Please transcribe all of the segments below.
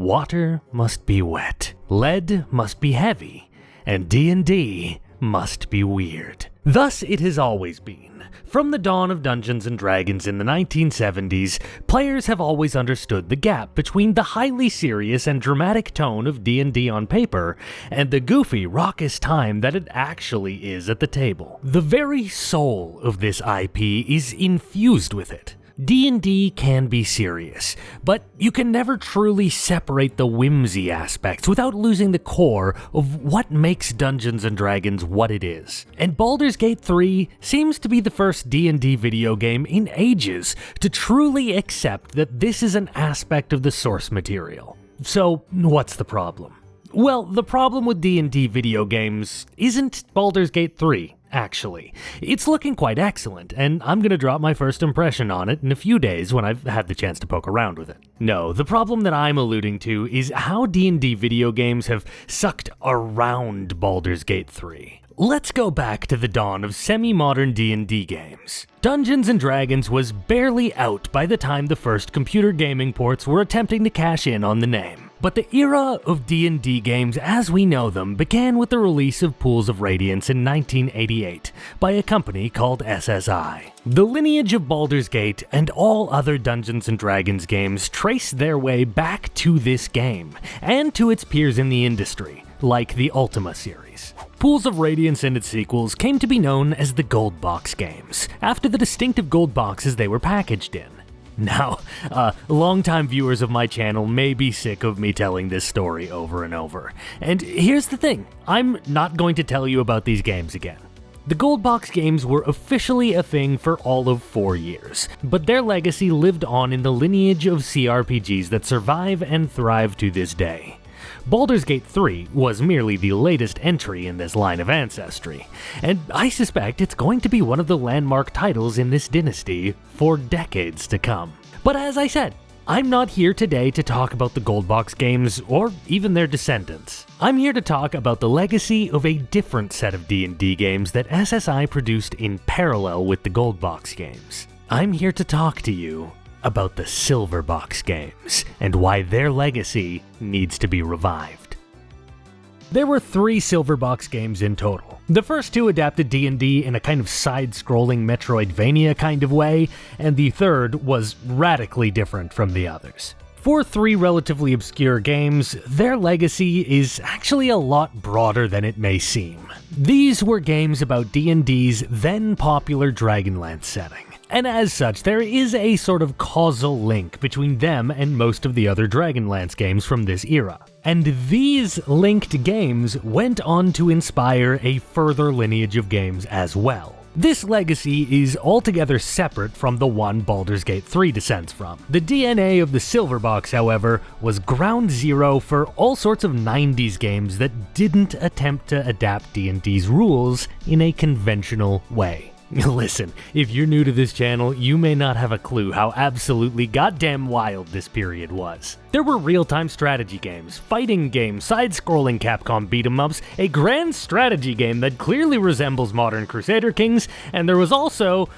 water must be wet, lead must be heavy, and D&D must be weird. Thus it has always been. From the dawn of Dungeons & Dragons in the 1970s, players have always understood the gap between the highly serious and dramatic tone of D&D on paper and the goofy, raucous time that it actually is at the table. The very soul of this IP is infused with it. D&D can be serious, but you can never truly separate the whimsy aspects without losing the core of what makes Dungeons & Dragons what it is. And Baldur's Gate 3 seems to be the first D&D video game in ages to truly accept that this is an aspect of the source material. So, what's the problem? Well, the problem with D&D video games isn't Baldur's Gate 3. Actually, it's looking quite excellent, and I'm gonna drop my first impression on it in a few days when I've had the chance to poke around with it. No, the problem that I'm alluding to is how D&D video games have sucked around Baldur's Gate 3. Let's go back to the dawn of semi-modern D&D games. Dungeons & Dragons was barely out by the time the first computer gaming ports were attempting to cash in on the name. But the era of D&D games as we know them began with the release of Pools of Radiance in 1988 by a company called SSI. The lineage of Baldur's Gate and all other Dungeons & Dragons games trace their way back to this game, and to its peers in the industry, like the Ultima series. Pools of Radiance and its sequels came to be known as the Gold Box games, after the distinctive gold boxes they were packaged in. Now, longtime viewers of my channel may be sick of me telling this story over and over. And here's the thing, I'm not going to tell you about these games again. The Gold Box games were officially a thing for all of 4 years, but their legacy lived on in the lineage of CRPGs that survive and thrive to this day. Baldur's Gate 3 was merely the latest entry in this line of ancestry, and I suspect it's going to be one of the landmark titles in this dynasty for decades to come. But as I said, I'm not here today to talk about the Gold Box games or even their descendants. I'm here to talk about the legacy of a different set of D&D games that SSI produced in parallel with the Gold Box games. I'm here to talk to you about the Silver Box games, and why their legacy needs to be revived. There were 3 Silver Box games in total. The first 2 adapted D&D in a kind of side-scrolling Metroidvania kind of way, and the third was radically different from the others. For 3 relatively obscure games, their legacy is actually a lot broader than it may seem. These were games about D&D's then popular Dragonlance setting. And as such, there is a sort of causal link between them and most of the other Dragonlance games from this era. And these linked games went on to inspire a further lineage of games as well. This legacy is altogether separate from the one Baldur's Gate 3 descends from. The DNA of the Silver Box, however, was ground zero for all sorts of 90s games that didn't attempt to adapt D&D's rules in a conventional way. Listen, if you're new to this channel, you may not have a clue how absolutely goddamn wild this period was. There were real-time strategy games, fighting games, side-scrolling Capcom beat-em-ups, a grand strategy game that clearly resembles modern Crusader Kings, and there was also,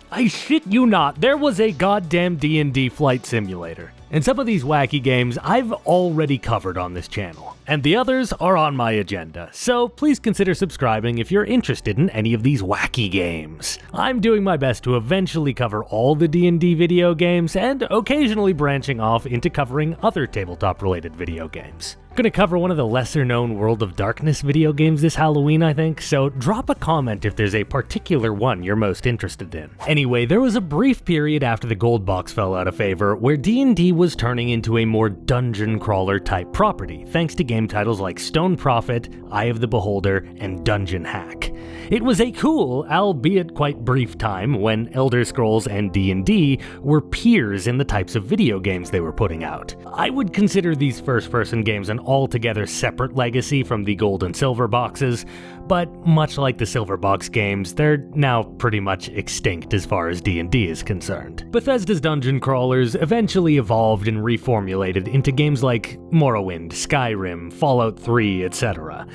I shit you not, there was a goddamn D&D flight simulator. And some of these wacky games I've already covered on this channel, and the others are on my agenda, so please consider subscribing if you're interested in any of these wacky games. I'm doing my best to eventually cover all the D&D video games, and occasionally branching off into covering other tabletop-related video games. Gonna cover one of the lesser-known World of Darkness video games this Halloween, I think, so drop a comment if there's a particular one you're most interested in. Anyway, there was a brief period after the Gold Box fell out of favor where D&D was turning into a more dungeon crawler type property, thanks to game titles like Stone Prophet, Eye of the Beholder, and Dungeon Hack. It was a cool, albeit quite brief time when Elder Scrolls and D&D were peers in the types of video games they were putting out. I would consider these first-person games an altogether separate legacy from the Gold and Silver Boxes, but much like the Silver Box games, they're now pretty much extinct as far as D&D is concerned. Bethesda's dungeon crawlers eventually evolved and reformulated into games like Morrowind, Skyrim, Fallout 3, etc.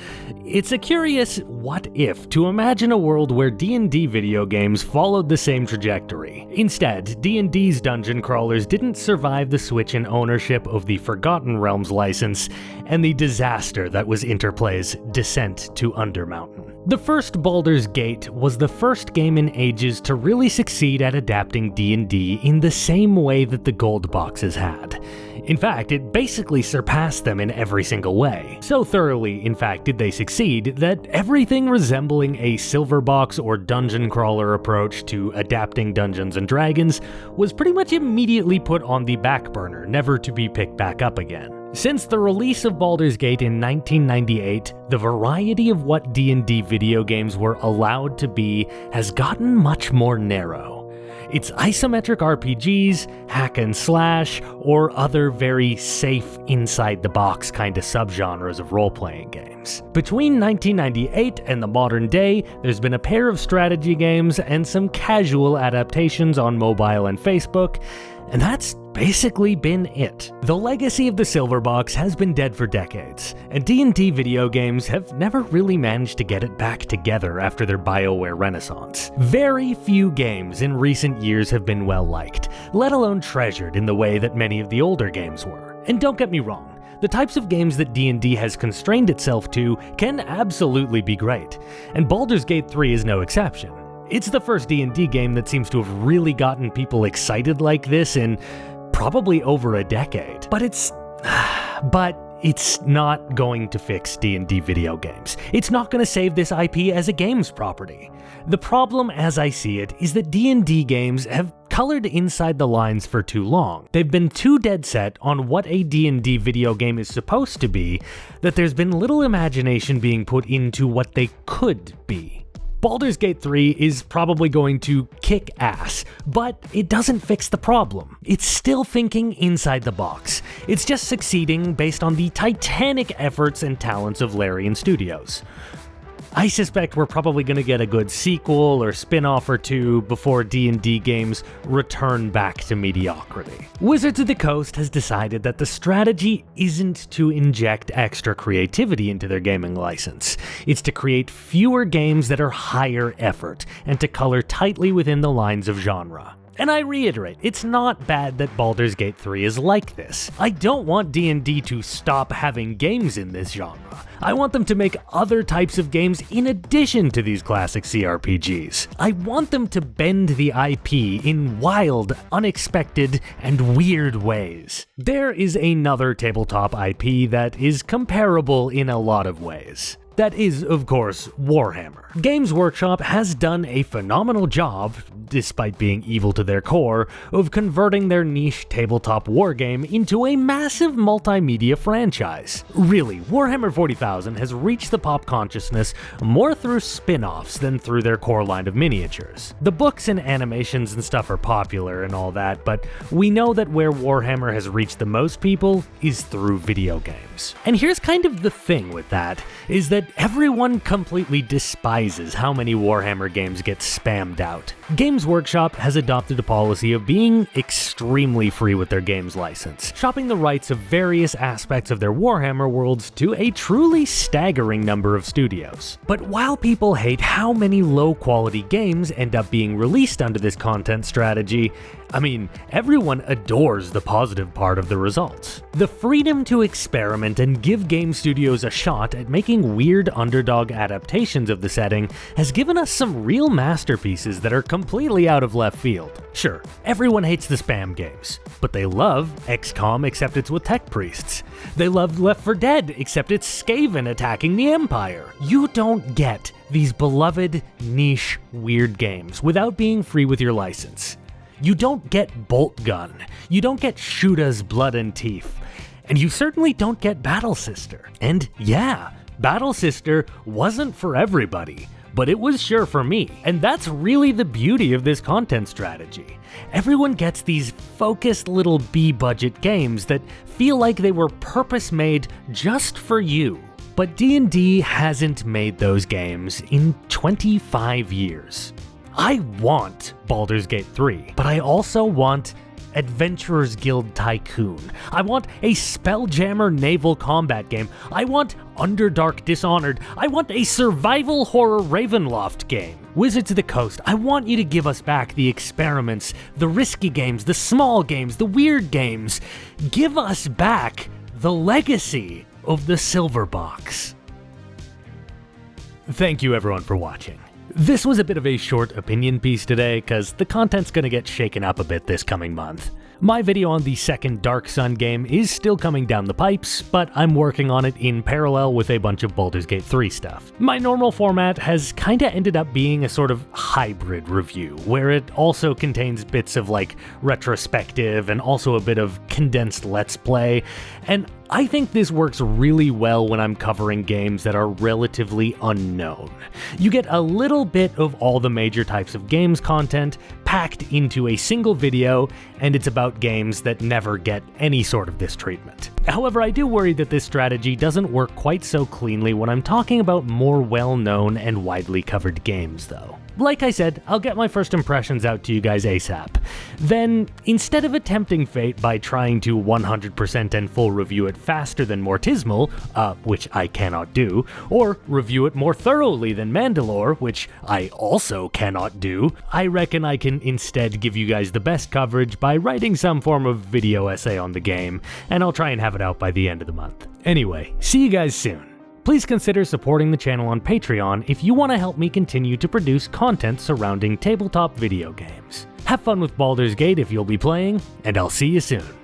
It's a curious what if to to imagine a world where D&D video games followed the same trajectory. Instead, D&D's dungeon crawlers didn't survive the switch in ownership of the Forgotten Realms license and the disaster that was Interplay's descent to Undermountain. The first Baldur's Gate was the first game in ages to really succeed at adapting D&D in the same way that the gold boxes had. In fact, it basically surpassed them in every single way. So thoroughly, in fact, did they succeed that everything resembling a silver box or dungeon crawler approach to adapting Dungeons & Dragons was pretty much immediately put on the back burner, never to be picked back up again. Since the release of Baldur's Gate in 1998, the variety of what D&D video games were allowed to be has gotten much more narrow. It's isometric RPGs, hack and slash, or other very safe, inside-the-box kind of subgenres of role-playing games. Between 1998 and the modern day, there's been a pair of strategy games and some casual adaptations on mobile and Facebook, and that's basically been it. The legacy of the silver box has been dead for decades, and D&D video games have never really managed to get it back together after their BioWare renaissance. Very few games in recent years have been well liked, let alone treasured in the way that many of the older games were. And don't get me wrong, the types of games that D&D has constrained itself to can absolutely be great, and Baldur's Gate 3 is no exception. It's the first D&D game that seems to have really gotten people excited like this in probably over a decade. But it's not going to fix D&D video games. It's not going to save this IP as a games property. The problem, as I see it, is that D&D games have colored inside the lines for too long. They've been too dead set on what a D&D video game is supposed to be that there's been little imagination being put into what they could be. Baldur's Gate 3 is probably going to kick ass, but it doesn't fix the problem. It's still thinking inside the box. It's just succeeding based on the titanic efforts and talents of Larian Studios. I suspect we're probably going to get a good sequel or spin-off or two before D&D games return back to mediocrity. Wizards of the Coast has decided that the strategy isn't to inject extra creativity into their gaming license. It's to create fewer games that are higher effort, and to color tightly within the lines of genre. And I reiterate, it's not bad that Baldur's Gate 3 is like this. I don't want D&D to stop having games in this genre. I want them to make other types of games in addition to these classic CRPGs. I want them to bend the IP in wild, unexpected, and weird ways. There is another tabletop IP that is comparable in a lot of ways. That is, of course, Warhammer. Games Workshop has done a phenomenal job, despite being evil to their core, of converting their niche tabletop wargame into a massive multimedia franchise. Really, Warhammer 40,000 has reached the pop consciousness more through spin-offs than through their core line of miniatures. The books and animations and stuff are popular and all that, but we know that where Warhammer has reached the most people is through video games. And here's kind of the thing with that, is that everyone completely despises how many Warhammer games get spammed out. Games Workshop has adopted a policy of being extremely free with their games license, shopping the rights of various aspects of their Warhammer worlds to a truly staggering number of studios. But while people hate how many low-quality games end up being released under this content strategy, I mean, everyone adores the positive part of the results. The freedom to experiment and give game studios a shot at making weird underdog adaptations of the setting has given us some real masterpieces that are completely out of left field. Sure, everyone hates the spam games, but they love XCOM except it's with tech priests. They love Left 4 Dead except it's Skaven attacking the Empire. You don't get these beloved, niche, weird games without being free with your license. You don't get Bolt Gun, you don't get Shoota's Blood and Teeth, and you certainly don't get Battle Sister. And yeah, Battle Sister wasn't for everybody, but it was sure for me. And that's really the beauty of this content strategy. Everyone gets these focused little B-budget games that feel like they were purpose-made just for you. But D&D hasn't made those games in 25 years. I want Baldur's Gate 3, but I also want Adventurers Guild Tycoon. I want a Spelljammer naval combat game. I want Underdark Dishonored. I want a survival horror Ravenloft game. Wizards of the Coast, I want you to give us back the experiments, the risky games, the small games, the weird games. Give us back the legacy of the Silver Box. Thank you everyone for watching. This was a bit of a short opinion piece today, because the content's gonna get shaken up a bit this coming month. My video on the second Dark Sun game is still coming down the pipes, but I'm working on it in parallel with a bunch of Baldur's Gate 3 stuff. My normal format has kinda ended up being a sort of hybrid review, where it also contains bits of like retrospective and also a bit of condensed let's play, and I think this works really well when I'm covering games that are relatively unknown. You get a little bit of all the major types of games content packed into a single video, and it's about games that never get any sort of this treatment. However, I do worry that this strategy doesn't work quite so cleanly when I'm talking about more well-known and widely covered games, though. Like I said, I'll get my first impressions out to you guys ASAP. Then, instead of attempting fate by trying to 100% and full review it faster than Mortismal, which I cannot do, or review it more thoroughly than Mandalore, which I also cannot do, I reckon I can instead give you guys the best coverage by writing some form of video essay on the game, and I'll try and have it out by the end of the month. Anyway, see you guys soon. Please consider supporting the channel on Patreon if you want to help me continue to produce content surrounding tabletop video games. Have fun with Baldur's Gate if you'll be playing, and I'll see you soon.